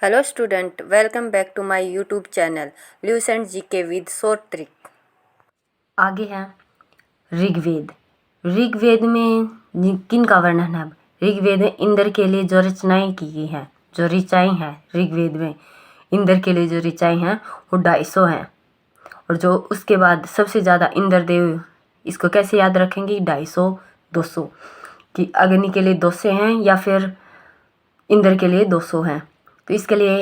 Hello student, welcome back to my YouTube channel Lucent GK with short trick। आगे है ऋग्वेद। ऋग्वेद में किन का वर्णन है? ऋग्वेद में इंद्र के लिए जो रचनाएं की गई हैं, जो ऋचाएं हैं ऋग्वेद में इंद्र के लिए जो ऋचाएं हैं वो 250 हैं। और जो उसके बाद सबसे ज़्यादा इंद्रदेव, इसको कैसे याद रखेंगे? 250 200 कि अग्नि के लिए 200 हैं या फिर इंद्र के लिए 200 हैं। तो इसके लिए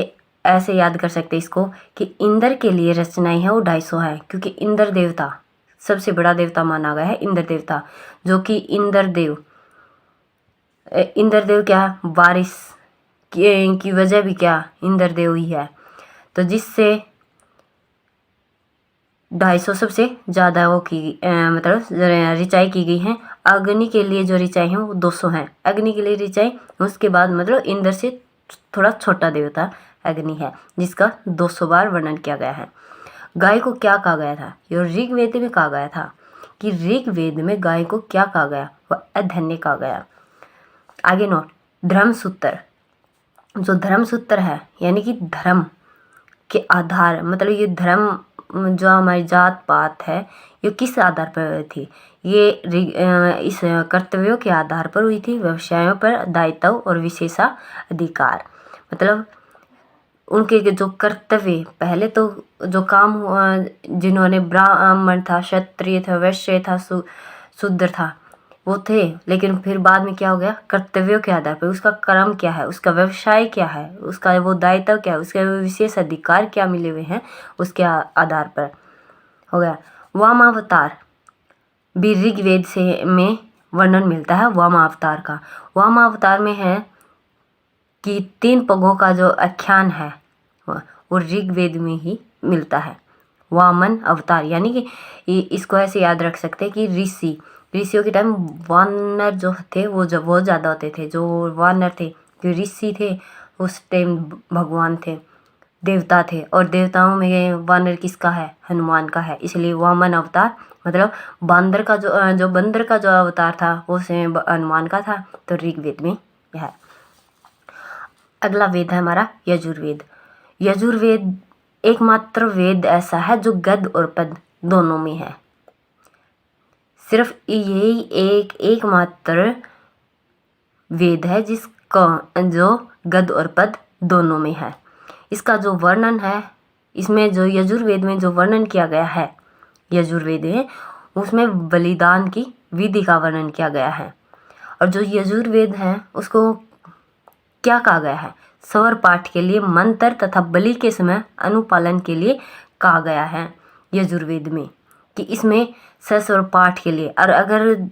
ऐसे याद कर सकते हैं इसको कि इंद्र के लिए रचनाएं हैं वो 250 है, क्योंकि इंद्र देवता सबसे बड़ा देवता माना गया है इंद्र देवता। जो कि इंद्रदेव क्या है? बारिश की वजह भी क्या इंद्रदेव ही है। तो जिससे 250 सबसे ज़्यादा वो की मतलब रिचाई की गई हैं। अग्नि के लिए जो रिचाई हैं वो 200 हैं। अग्नि के लिए रिचाई, उसके बाद मतलब इंद्र से थोड़ा छोटा देवता अग्नि है, जिसका 200 बार वर्णन किया गया है। गाय को क्या कहा गया था? ये ऋग्वेद में कहा गया था कि ऋग्वेद में गाय को क्या कहा गया? वह अधन्य कहा गया। आगे नोट, धर्मसूत्र। जो धर्मसूत्र है यानी कि धर्म के आधार, मतलब ये धर्म जो हमारी जात पात है ये किस आधार पर थी? ये इस कर्तव्यों के आधार पर हुई थी, व्यवसायों पर दायित्व और विशेषाधिकार। मतलब उनके जो कर्तव्य, पहले तो जो काम जिन्होंने ब्राह्मण था, क्षत्रिय था, वैश्य था, शूद्र था वो थे, लेकिन फिर बाद में क्या हो गया? कर्तव्यों के आधार पर उसका कर्म क्या है, उसका व्यवसाय क्या है, उसका वो दायित्व क्या है, उसके विशेष अधिकार क्या मिले हुए हैं, उसके आधार पर हो गया। वामावतार भी ऋग्वेद से में वर्णन मिलता है वामावतार का। वामावतार में है कि 3 पगों का जो आख्यान है वो ऋग्वेद में ही मिलता है। वामन अवतार यानी कि इसको ऐसे याद रख सकते हैं कि ऋषियों के टाइम वानर जो थे वो बहुत ज़्यादा होते थे। जो वानर थे, जो ऋषि थे उस टाइम भगवान थे, देवता थे। और देवताओं में वानर किसका है? हनुमान का है। इसलिए वामन अवतार मतलब बंदर का जो अवतार था वो हनुमान का था। तो ऋग्वेद में यह है। अगला वेद है हमारा यजुर्वेद। यजुर्वेद एकमात्र वेद ऐसा है जो गद्य और पद्य दोनों में है। सिर्फ यही एकमात्र वेद है जिसका जो गद्य और पद्य दोनों में है। इसका जो वर्णन है, इसमें जो यजुर्वेद में जो वर्णन किया गया है यजुर्वेद में, उसमें बलिदान की विधि का वर्णन किया गया है। और जो यजुर्वेद है उसको क्या कहा गया है? स्वर पाठ के लिए मंत्र तथा बलि के समय अनुपालन के लिए कहा गया है यजुर्वेद में, कि इसमें सस्वर पाठ के लिए। और अगर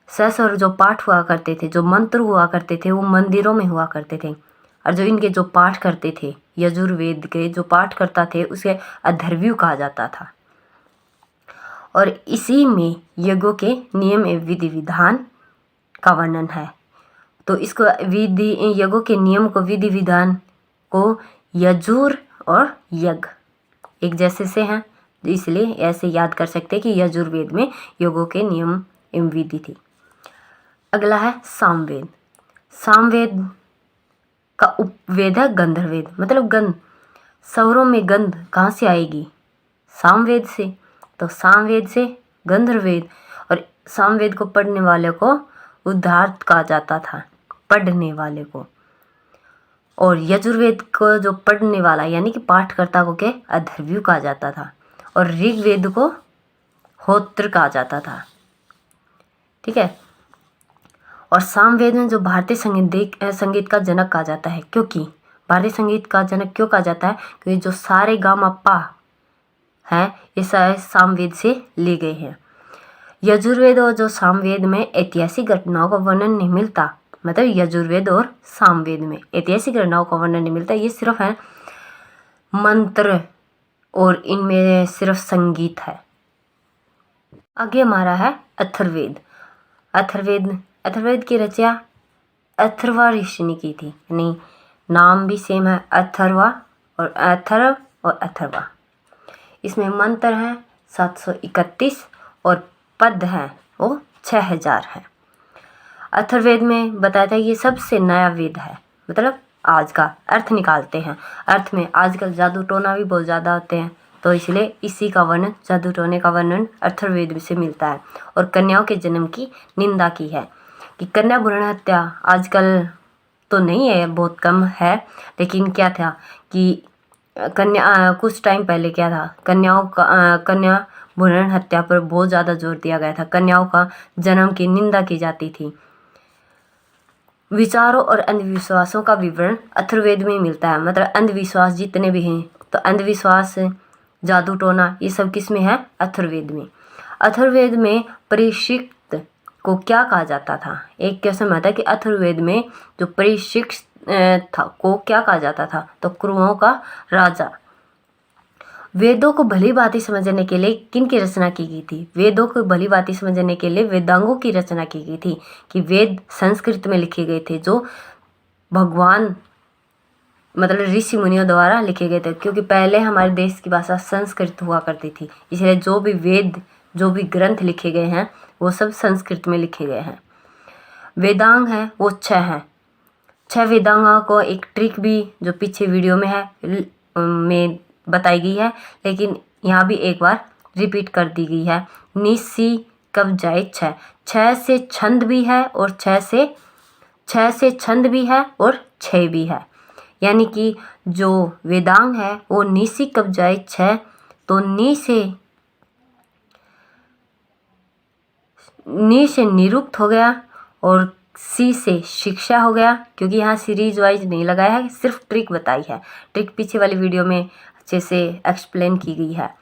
सस्वर जो पाठ हुआ करते थे, जो मंत्र हुआ करते थे, वो मंदिरों में हुआ करते थे। और जो इनके जो पाठ करते थे, यजुर्वेद के जो पाठ करता थे उसे अथर्वण कहा जाता था। और इसी में यज्ञों के नियम एवं विधि विधान का वर्णन है। तो इसको यज्ञों के नियम को, विधि विधान को यजुर और यज्ञ एक जैसे से हैं, इसलिए ऐसे याद कर सकते हैं कि यजुर्वेद में यज्ञों के नियम एवं विधि थी। अगला है सामवेद। सामवेद का उपवेद है गंधर्ववेद। मतलब गंध, स्वरों में गंध कहाँ से आएगी? सामवेद से। तो सामवेद से गंधर्ववेद। और सामवेद को पढ़ने वाले को उद्धार्त कहा जाता था, पढ़ने वाले को। और यजुर्वेद को जो पढ़ने वाला यानी कि पाठकर्ता को क्या? अथर्वण कहा जाता था। और ऋग्वेद को होत्र कहा जाता था। ठीक है। और सामवेद में जो भारतीय संगीत का जनक कहा जाता है, क्योंकि भारतीय संगीत का जनक क्यों कहा जाता है? क्योंकि जो सारे गा मा पा हैं ये सारे सामवेद से लिए गए हैं। यजुर्वेद और जो सामवेद में ऐतिहासिक घटनाओं का वर्णन नहीं मिलता। मतलब यजुर्वेद और सामवेद में ऐतिहासिक घटनाओं का वर्णन नहीं मिलता। ये सिर्फ है मंत्र और इनमें सिर्फ संगीत है। आगे हमारा है अथर्ववेद। अथर्ववेद की रचना अथर्वा ऋषि ने की थी। यानी नाम भी सेम है, अथर्वा और अथर्वा। इसमें मंत्र हैं 731 और पद हैं वो 6000 है। अथर्ववेद में बताया था ये सबसे नया वेद है। मतलब आज का अर्थ निकालते हैं। अर्थ में आजकल जादू टोना भी बहुत ज़्यादा होते हैं, तो इसलिए इसी का वर्णन, जादू टोने का वर्णन अथर्ववेद से मिलता है। और कन्याओं के जन्म की निंदा की है कि कन्या भ्रूण हत्या आजकल तो नहीं है, बहुत कम है, लेकिन क्या था कि कन्या कुछ टाइम पहले क्या था, कन्या भ्रूण हत्या पर बहुत ज़्यादा जोर दिया गया था। कन्याओं का जन्म की निंदा की जाती थी। विचारों और अंधविश्वासों का विवरण अथर्ववेद में मिलता है। मतलब अंधविश्वास जितने भी हैं, तो अंधविश्वास, जादू टोना, ये सब किस में है? अथर्ववेद में। अथर्ववेद में परीक्षित को क्या कहा जाता था? एक क्वेश्चन आता है कि अथर्ववेद में जो परीक्षित था को क्या कहा जाता था? तो कुरुओं का राजा। वेदों को भली भांति समझने के लिए किन की रचना की गई थी? वेदों को भली भांति समझने के लिए वेदांगों की रचना की गई थी। कि वेद संस्कृत में लिखे गए थे, जो भगवान मतलब ऋषि मुनियों द्वारा लिखे गए थे, क्योंकि पहले हमारे देश की भाषा संस्कृत हुआ करती थी, इसलिए जो भी वेद, जो भी ग्रंथ लिखे गए हैं वो सब संस्कृत में लिखे गए हैं। वेदांग हैं वो 6 हैं। 6 वेदांगों को एक ट्रिक भी जो पीछे वीडियो में है में बताई गई है, लेकिन यहाँ भी एक बार रिपीट कर दी गई है। निसी कब जाए 6, 6 से छंद भी है और 6 से छंद भी है और 6 भी है। यानी कि जो वेदांग है वो निसी कब जाए 6, तो नी से निरुक्त हो गया और सी से शिक्षा हो गया, क्योंकि यहाँ सीरीज वाइज नहीं लगाया है, सिर्फ ट्रिक बताई है। ट्रिक पीछे वाली वीडियो में अच्छे से एक्सप्लेन की गई है।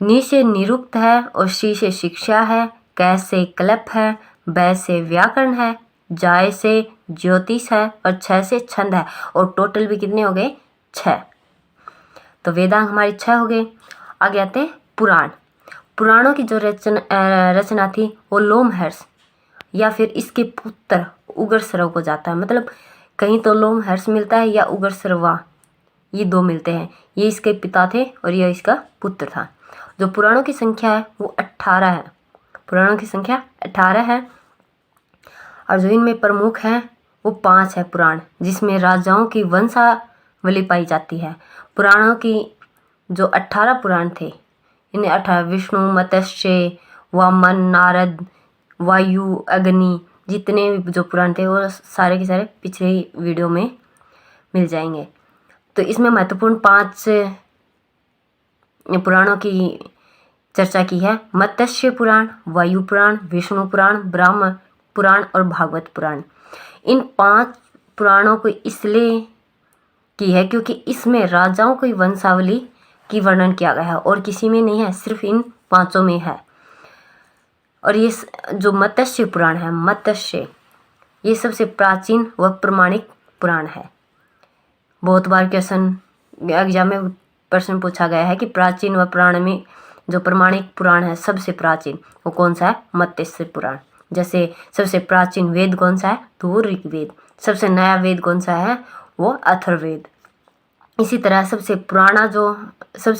नी से निरुक्त है और सी से शिक्षा है, कै से कल्प है, बै से व्याकरण है, जाय से ज्योतिष है और 6 से छंद है। और टोटल भी कितने हो गए? 6। तो वेदांग हमारे 6 हो गए। आगे आते हैं पुराण। पुराणों की जो रचना थी वो लोमहर्ष या फिर इसके पुत्र उग्रश्रव को जाता है। मतलब कहीं तो लोमहर्ष मिलता है या उग्रश्रवा, ये 2 मिलते हैं। ये इसके पिता थे और यह इसका पुत्र था। जो पुराणों की संख्या है वो 18 है। पुराणों की संख्या 18 है और जो इनमें प्रमुख हैं वो 5 है पुराण, जिसमें राजाओं की वंशावली पाई जाती है। पुराणों की जो 18 पुराण थे, इन्हें 18 विष्णु, मत्स्य, वामन, नारद, वायु, अग्नि, जितने भी जो पुराण थे वो सारे के सारे पिछले ही वीडियो में मिल जाएंगे। तो इसमें महत्वपूर्ण 5 पुराणों की चर्चा की है। मत्स्य पुराण, वायु पुराण, विष्णु पुराण, ब्रह्म पुराण और भागवत पुराण। इन 5 पुराणों को इसलिए की है क्योंकि इसमें राजाओं की वंशावली की वर्णन किया गया है और किसी में नहीं है, सिर्फ इन 5 में है। और ये जो मत्स्य पुराण है, मत्स्य, ये सबसे प्राचीन व प्रमाणिक पुराण है। बहुत बार क्वेश्चन एग्जाम में प्रश्न पूछा गया है कि प्राचीन व पुराण में जो प्रमाणिक पुराण है सबसे प्राचीन वो कौन सा है? मत्स्य पुराण। जैसे सबसे प्राचीन वेद कौन सा है? तो वो ऋग्वेद। सबसे नया वेद कौन सा है? वो अथर्ववेद। इसी तरह सबसे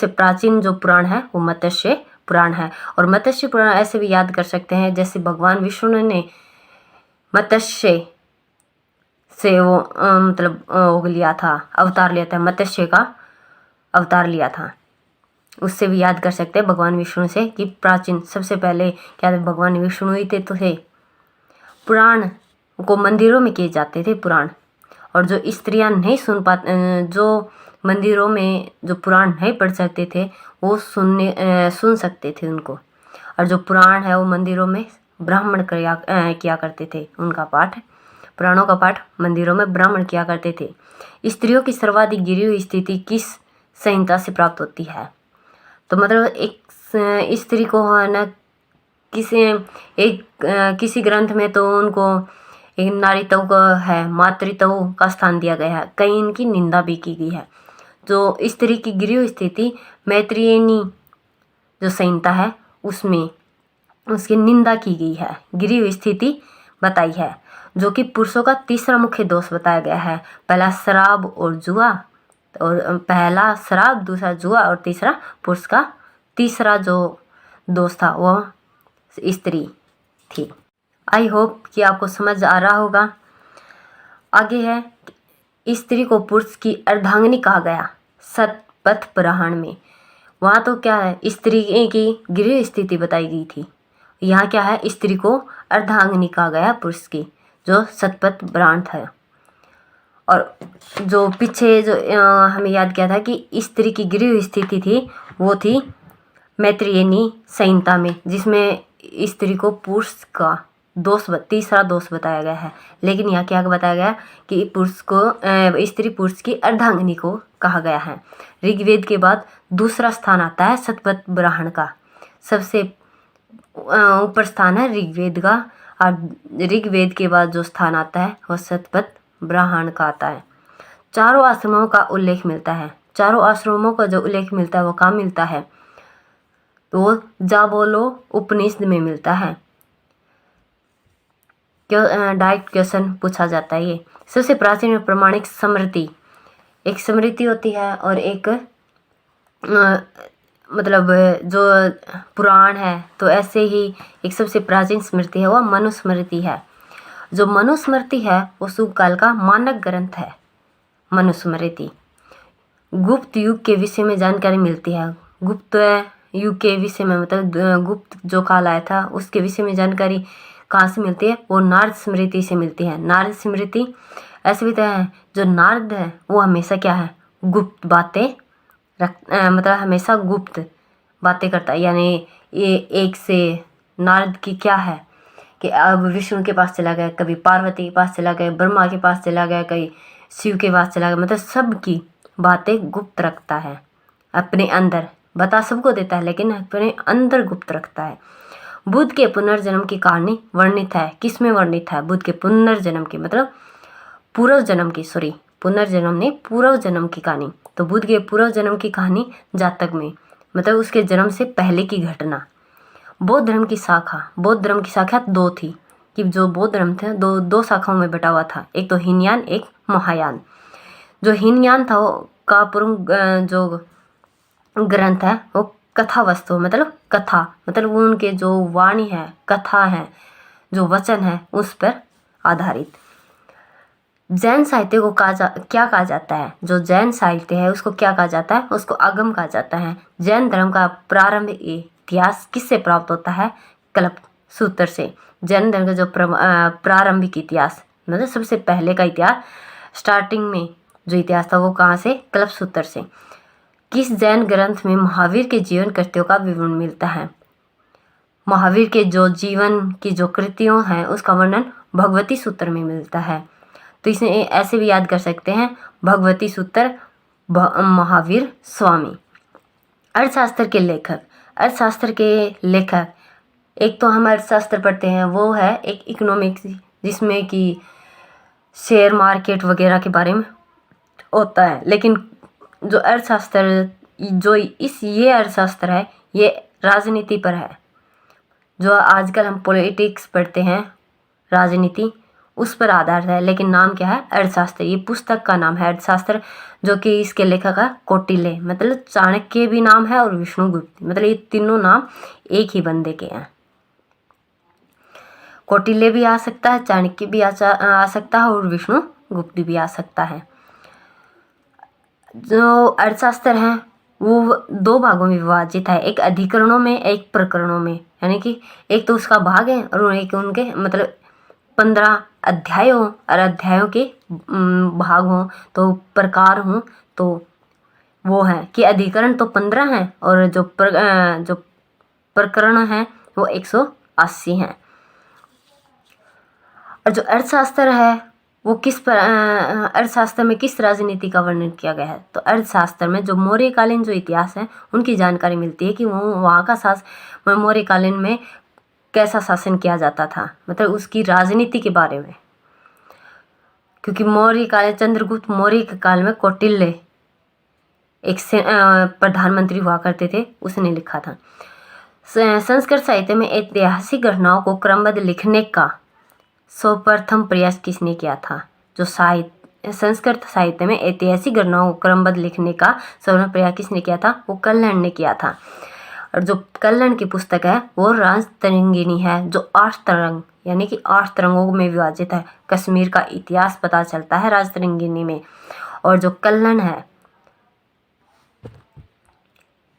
प्राचीन जो पुराण है वो मत्स्य पुराण है। और मत्स्य पुराण ऐसे भी याद कर सकते हैं, जैसे भगवान विष्णु ने मत्स्य से वो वो लिया था, अवतार लिया था, मत्स्य का अवतार लिया था। उससे भी याद कर सकते हैं भगवान विष्णु से कि प्राचीन सबसे पहले क्या थे? भगवान विष्णु ही थे। पुराण को मंदिरों में किए जाते थे पुराण, और जो स्त्रियां नहीं जो मंदिरों में जो पुराण नहीं पढ़ सकते थे वो सुन सकते थे उनको। और जो पुराण है वो मंदिरों में ब्राह्मण किया करते थे उनका पाठ। पुराणों का पाठ मंदिरों में ब्राह्मण किया करते थे। स्त्रियों की सर्वाधिक गिरी हुई स्थिति किस संहिता से प्राप्त होती है? तो मतलब एक स्त्री को है ना किसी ग्रंथ में तो उनको एक नारीत्व का है, मातृत्व का स्थान दिया गया है, कहीं इनकी निंदा भी की गई है। जो स्त्री की गिरी हुई स्थिति मैत्रेयनी जो संहिता है उसमें उसकी निंदा की गई है, गिरी हुई स्थिति बताई है। जो कि पुरुषों का तीसरा मुख्य दोष बताया गया है। पहला शराब और जुआ, और पहला शराब, दूसरा जुआ और तीसरा पुरुष का तीसरा जो दोष था वो स्त्री थी। आई होप कि आपको समझ आ रहा होगा। आगे है स्त्री को पुरुष की अर्धांगिनी कहा गया शतपथ पुराण में। वहाँ तो क्या है, स्त्री की गृह स्थिति बताई गई थी। यहाँ क्या है, स्त्री को अर्धांगिनी कहा गया पुरुष की, जो शतपथ पुराण था। और जो पीछे जो हमें याद किया था कि स्त्री की गृह स्थिति थी, वो थी मैत्रेयनी संहिता में, जिसमें स्त्री को पुरुष का तीसरा दोष बताया गया है। लेकिन यहाँ क्या बताया गया कि पुरुष को स्त्री पुरुष की अर्धांगिनी को कहा गया है। ऋग्वेद के बाद दूसरा स्थान आता है शतपथ ब्राह्मण का। सबसे ऊपर स्थान है ऋग्वेद का, और ऋग्वेद के बाद जो स्थान आता है वह शतपथ ब्राह्मण का आता है। चारों आश्रमों का उल्लेख मिलता है। चारों आश्रमों का जो उल्लेख मिलता है वो कहाँ मिलता है, तो जाबोलो उपनिषद में मिलता है। डायरेक्ट क्वेश्चन पूछा जाता है ये। सबसे प्राचीन और प्रमाणिक स्मृति, एक स्मृति होती है और एक मतलब जो पुराण है, तो ऐसे ही एक सबसे प्राचीन स्मृति है वह मनुस्मृति है। जो मनुस्मृति है वो शुभ काल का मानक ग्रंथ है। मनुस्मृति गुप्त युग के विषय में जानकारी मिलती है। गुप्त युग के विषय में मतलब गुप्त जो काल आया था उसके विषय में जानकारी कहाँ से मिलती है, वो नारद स्मृति से मिलती है। नारद स्मृति ऐसे भी है, जो नारद है वो हमेशा क्या है, गुप्त बातें मतलब हमेशा गुप्त बातें करता है। यानी ये एक से नारद की क्या है कि अब विष्णु के पास चला गया, कभी पार्वती के पास चला गया, ब्रह्मा के पास चला गया, कहीं शिव के पास चला गया, मतलब सबकी बातें गुप्त रखता है। अपने अंदर बता सबको देता है लेकिन अपने अंदर गुप्त रखता है। बुद्ध के पुनर्जन्म की कहानी वर्णित है। किस में वर्णित है? बुद्ध के पुनर्जन्म की मतलब पूर्व जन्म की, सॉरी पुनर्जन्म नहीं, पूर्व जन्म की कहानी। तो बुद्ध के पूर्व जन्म की कहानी जातक में, मतलब उसके जन्म से पहले की घटना। बौद्ध धर्म की शाखा दो थी, कि जो बौद्ध धर्म थे दो शाखाओं में बटा हुआ था, एक तो हीनयान एक महायान। जो हीनयान था वो का पूर्ण जो ग्रंथ है वो कथा वस्तु मतलब वो उनके जो वाणी है, कथा है, जो वचन है उस पर आधारित। जैन साहित्य को क्या कहा जाता है? जो जैन साहित्य है उसको क्या कहा जाता है? उसको आगम कहा जाता है। जैन धर्म का प्रारंभिक इतिहास किससे प्राप्त होता है? कल्प सूत्र से। जैन धर्म का जो प्रारंभिक इतिहास मतलब सबसे पहले का इतिहास, स्टार्टिंग में जो इतिहास था वो कहाँ से? कल्प सूत्र से। किस जैन ग्रंथ में महावीर के जीवन कृत्यों का विवरण मिलता है? महावीर के जो जीवन की जो कृतियों हैं उसका वर्णन भगवती सूत्र में मिलता है। तो इसे ऐसे भी याद कर सकते हैं, भगवती सूत्र महावीर स्वामी। अर्थशास्त्र के लेखक एक तो हम अर्थशास्त्र पढ़ते हैं वो है एक इकोनॉमिक्स, जिसमें कि शेयर मार्केट वगैरह के बारे में होता है। लेकिन जो अर्थशास्त्र ये अर्थशास्त्र है ये राजनीति पर है। जो आजकल हम पॉलिटिक्स पढ़ते हैं, राजनीति, उस पर आधारित है। लेकिन नाम क्या है? अर्थशास्त्र। ये पुस्तक का नाम है अर्थशास्त्र, जो कि इसके लेखक है कौटिल्य, मतलब चाणक्य भी नाम है और विष्णुगुप्त, मतलब ये तीनों नाम एक ही बंदे के हैं। कौटिल्य भी आ सकता है, चाणक्य भी आ सकता है और विष्णुगुप्त भी आ सकता है। जो अर्थशास्त्र है वो दो भागों में विभाजित है, एक अधिकरणों में एक प्रकरणों में। यानी कि एक तो उसका भाग है और एक उनके मतलब 15 अध्याय हों और अध्यायों के भाग हों तो प्रकार हों, तो वो है कि अधिकरण तो 15 हैं और जो प्रकरण हैं वो 180 हैं। और जो अर्थशास्त्र है वो अर्थशास्त्र में किस राजनीति का वर्णन किया गया है? तो अर्थशास्त्र में जो मौर्यकालीन जो इतिहास है उनकी जानकारी मिलती है कि वो वहाँ का मौर्यकालीन में कैसा शासन किया जाता था, मतलब उसकी राजनीति के बारे में। क्योंकि चंद्रगुप्त मौर्य के काल में कौटिल्य एक प्रधानमंत्री हुआ करते थे, उसने लिखा था। संस्कृत साहित्य में ऐतिहासिक घटनाओं को क्रमबद्ध लिखने का सर्वप्रथम प्रयास किसने किया था? जो संस्कृत साहित्य में ऐतिहासिक घटनाओं को क्रमबद्ध लिखने का सर्वप्रथम प्रयास किसने किया था? वो कल्याण ने किया था। और जो कल्याण की पुस्तक है वो राजतरंगिणी है, जो 8 तरंग यानी कि 8 तरंगों में विभाजित है। कश्मीर का इतिहास पता चलता है राजतरंगिणी में। और जो कल्याण है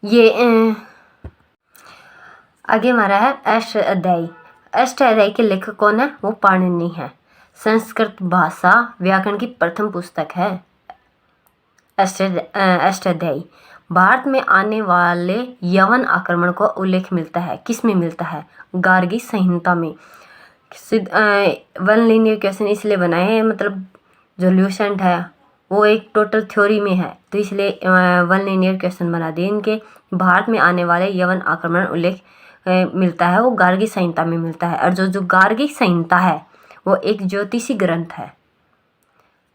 ये आगे हमारा है अष्टाध्यायी। अष्टाध्यायी के लेखक कौन है? वो पाणिनि है। संस्कृत भाषा व्याकरण की प्रथम पुस्तक है अष्टाध्यायी। भारत में आने वाले यवन आक्रमण का उल्लेख मिलता है। किस में मिलता है? गार्गी संहिता में। वन लीनियर क्वेश्चन इसलिए बनाए हैं, मतलब जो ल्यूसेंट है वो एक टोटल थ्योरी में है, तो इसलिए वन लीनियर क्वेश्चन बना दिए इनके। भारत में आने वाले यवन आक्रमण उल्लेख मिलता है वो गार्गी संहिता में मिलता है। और जो गार्गी संहिता है वो एक ज्योतिषी ग्रंथ है,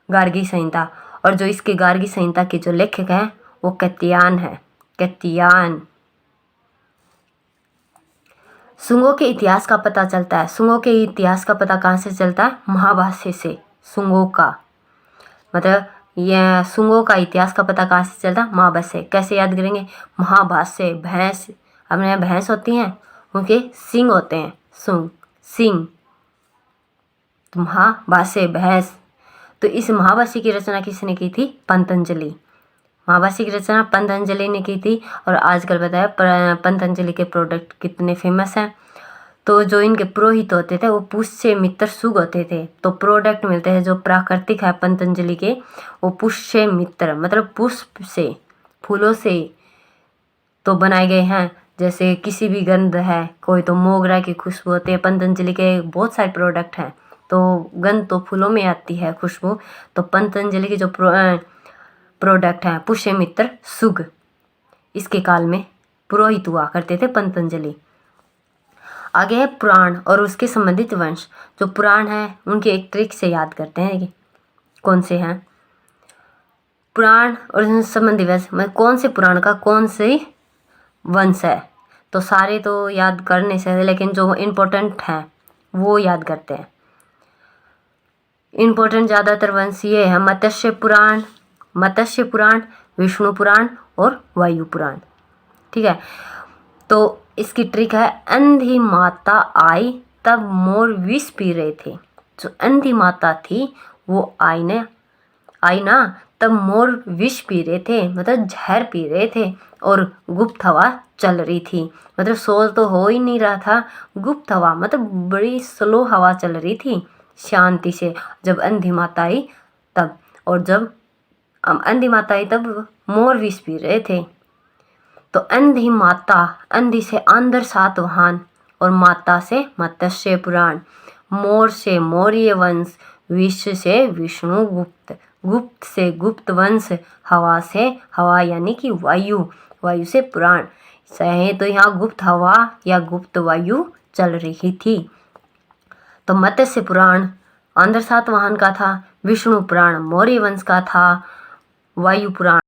गार्गी संहिता। और जो इसके गार्गी संहिता के जो लेखक हैं वो कत्यायन है, कत्यायन। शुंगों के इतिहास का पता चलता है। शुंगों के इतिहास का पता कहाँ से चलता है? महाभाष्य से। शुंगों का मतलब यह शुंगों का इतिहास का पता कहाँ से चलता है? महाभाष्य। कैसे याद करेंगे? महाभाष्य। भैंस, अपने यहाँ भैंस होती हैं, उनके सिंग होते हैं, शुंग, सिंग। तो महाभाष्य भैंस। तो इस महाभाष्य की रचना किसने की थी? पतंजलि। महाभाष्य की रचना पतंजलि ने की थी। और आजकल बताया पतंजलि के प्रोडक्ट कितने फेमस हैं। तो जो इनके पुरोहित होते थे वो पुष्य मित्र सुग होते थे। तो प्रोडक्ट मिलते हैं जो प्राकृतिक है पतंजलि के, वो पुष्य मित्र मतलब पुष्प से, फूलों से तो बनाए गए हैं। जैसे किसी भी गंध है, कोई तो मोगरा की खुशबू होती है। पतंजलि के बहुत सारे प्रोडक्ट हैं, तो गंध तो फूलों में आती है खुशबू। तो पतंजलि के जो प्रोडक्ट हैं पुष्य मित्र सुग, इसके काल में पुरोहित हुआ करते थे पतंजलि। आगे है पुराण और उसके संबंधित वंश। जो पुराण है उनके एक ट्रिक से याद करते हैं कि कौन से हैं पुराण और संबंधी वंश, मतलब कौन से पुराण का कौन से वंश है। तो सारे तो याद कर नहीं सकते, लेकिन जो इम्पोर्टेंट हैं वो याद करते हैं। इम्पोर्टेंट ज़्यादातर वंश ये है मत्स्य पुराण, विष्णु पुराण और वायु पुराण। ठीक है, तो इसकी ट्रिक है अंधी माता आई तब मोर विष पी रहे थे। जो अंधी माता थी वो आई ना तब मोर विष पी रहे थे, मतलब जहर पी रहे थे। और गुप्त हवा चल रही थी, मतलब शोर तो हो ही नहीं रहा था। गुप्त हवा मतलब बड़ी स्लो हवा चल रही थी शांति से जब अंधी माता आई तब। और जब अंधी माता आई तब मोर विष पी रहे थे। तो अंधी माता, अंधी से आंदर सातवाहन और माता से मत्स्य पुराण, मोर से मौर्य वंश, विष से विष्णु गुप्त, गुप्त से गुप्त वंश, हवा से हवा यानी कि वायु, वायु से पुराण। सही, तो यहाँ गुप्त हवा या गुप्त वायु चल रही थी। तो मत्स्य पुराण आंदर सातवाहन का था, विष्णु पुराण मौर्य वंश का था, वायु पुराण